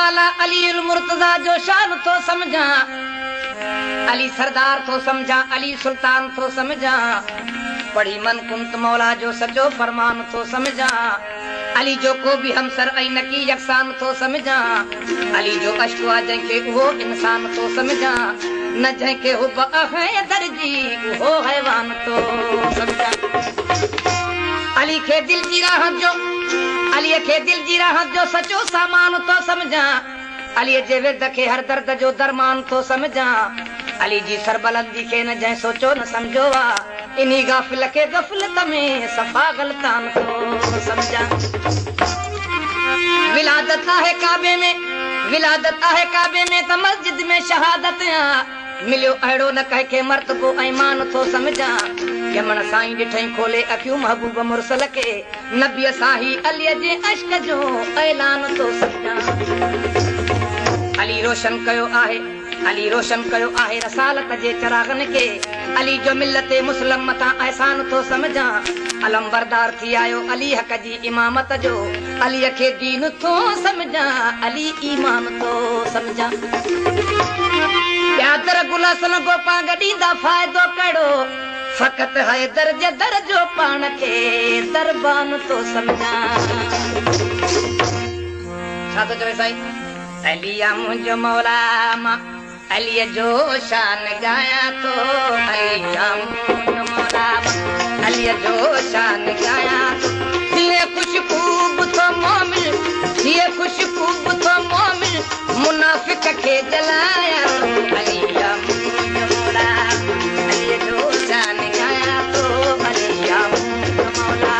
वाला अली मुर्तजा जो शान तो समझा, अली सरदार तो समझा, अली सुल्तान तो समझा, पढ़ी मन कुंत मौला जो सचो फरमान तो समझा, अली जो को भी हम सर ऐ नकी यकसान तो समझा, अली जो अश्वा जंके वो इंसान तो समझा, न जंके हो है दर्जी वो हैवान तो समझा। अली के दिल जी राहत जो, अली के दिल जी राहत जो सचो सामान तो समझा, अली जे विर्द के हर दर्द जो दरमान तो समझा, अली जी सरबलंदी के न जै सोचो न समझो वा, इन्हीं गाफिल के गफलत में सफा गलतान तो समझा। विलादत है काबे में, विलादत है काबे में तो मस्जिद में शहादत मिलियो अड़ो न कह के मर्तबो ईमान तो समझा, के मन साईं डिठई खोले अखियूं महबूब मुरसल के, नबी साही अली जे अश्क जो ऐलान तो समझा। अली रोशन कयो आहे, अली रोशन कयो आहे रसालत जे चरागन के, अली जो मिलते मुस्लिम मता एहसान तो समझा, अलम बरदार थी आयो अली हक जी इमामत जो, अली के दीन तो समझा, अली ईमान तो समझा। प्यादर गुलासन गोपा गडीदा फायदो कड़ो, फकत है दर्ज दर्जो पान के दरबान तो समझा। छा तो चवे साईं, अलिया मुंहिंजो मौला मां अली जो शान गाया तो, अलिया मुंहिंजो मौला मां अली जो शान गाया तो, थिए खुशबू तो मोमिन, थिए खुशबू तो मोमिन, मुनाफिक के जलाया तो, अलिया मुंहिंजो मौला अली जो शान गाया तो, अलिया मुंहिंजो मौला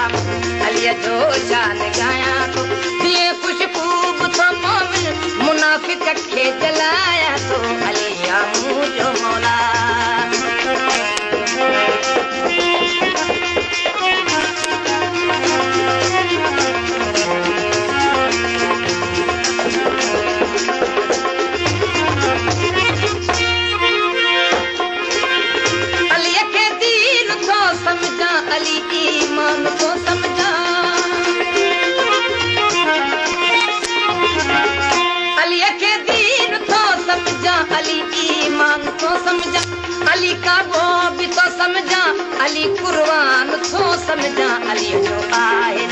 अली जो शान गाया तो, थिए खुशबू तो मोमिन, मुनाफिक के जलाया तो, अलिया मुंहिंजो मौला। अली ईमान को समझा, अली के दीन तो समझा, अली ईमान तो समझा, अली का वो भी तो समझा, अली कुर्बान तो समझा, अली जो आए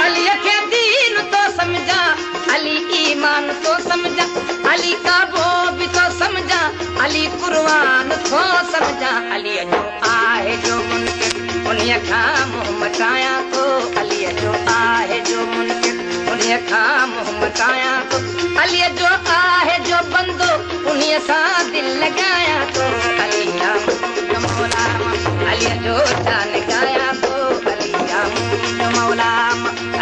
अली के दीन तो समझा, अली ईमान तो समझा, अली का वो भी तो समझा, अली कुर्बान तो समझा, अली जो आहे जो मुनकिर उन्हीं खां मुँह मटाया तो, अली जो आहे जो मुनकिर उन्हीं खां मुँह मटाया तो, अली जो आहे जो बंदो उन्हीं सां दिल लगाया तो, अलिया मुंहिंजो मौला अली जो शान गाया तो, अलिया मुंहिंजो मौला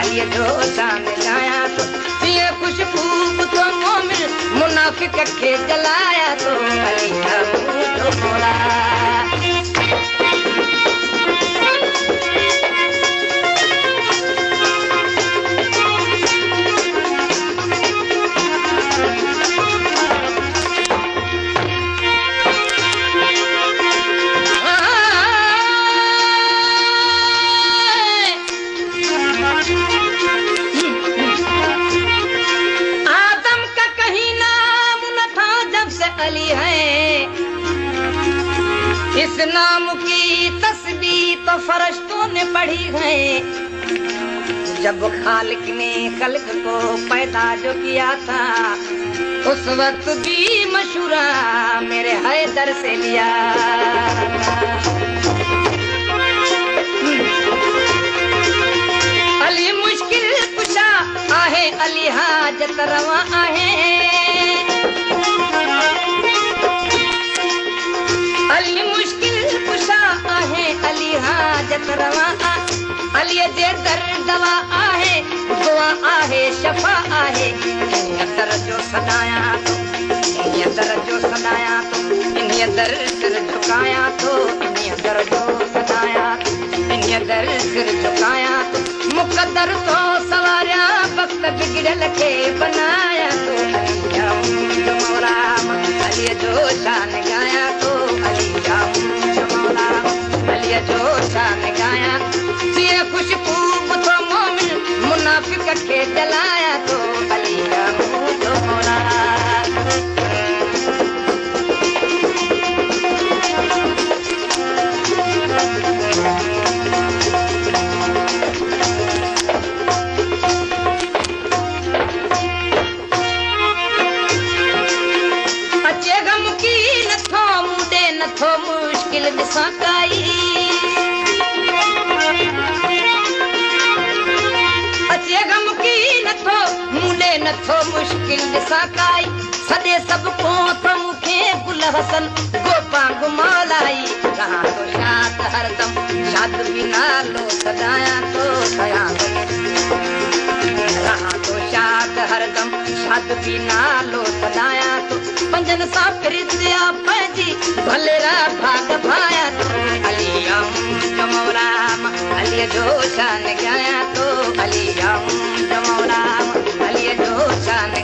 अली जो शान गाया तो, थिए खुशबू तो मोमिन, मुनाफिक के जलाया तो, अलिया मुंहिंजो मौला। इस नाम की तस्बीह तो फरिश्तों ने पढ़ी है, जब खालिक ने खल्क को पैदा जो किया था, उस वक्त भी मशूरा मेरे हैदर से लिया। अली मुश्किल कुशा आहे, अली हाजत रवा आहे, अली मुश्किल कुशा आहे, अली हाजत रवा आहे, अली जे दर दवा आहे, दुआ आहे, शफा आहे, इन्हीं दर जो सदाया तो, इन्हीं दर जो सदाया तो, इन्हीं दर सिर झुकाया तो, इन्हीं दर जो सदाया तो, इन्हीं दर सिर झुकाया तो, मुकद्दर तो सवारिया वक्त बिगड़ल के बनाया तो, अलिया मुंहिंजो मौला अली जो शान गाया तो, अलिया मुंहिंजो मौला अली जो शान गाया, थिए खुशबू तो मोमिन, मुनाफिक के नथो मुश्किल ॾिसां काई अचे गम की नथो मुंडे नथो मुश्किल ॾिसां काई सॾे सभु को त मूंखे गुल हसन गोपा घुमालाई कहां तो शाद हरदम शाद बि नालो सदाया तो कयां कहां तो शाद हरदम शाद बि नालो सदाया तो पंजन सां प्रीतिया पंहिंजी भलेरा भाग भाया तो अलियम जो मौलाम अलीअ जो शान ॻायां तो अलियम जो मौलाम अलीअ जो शान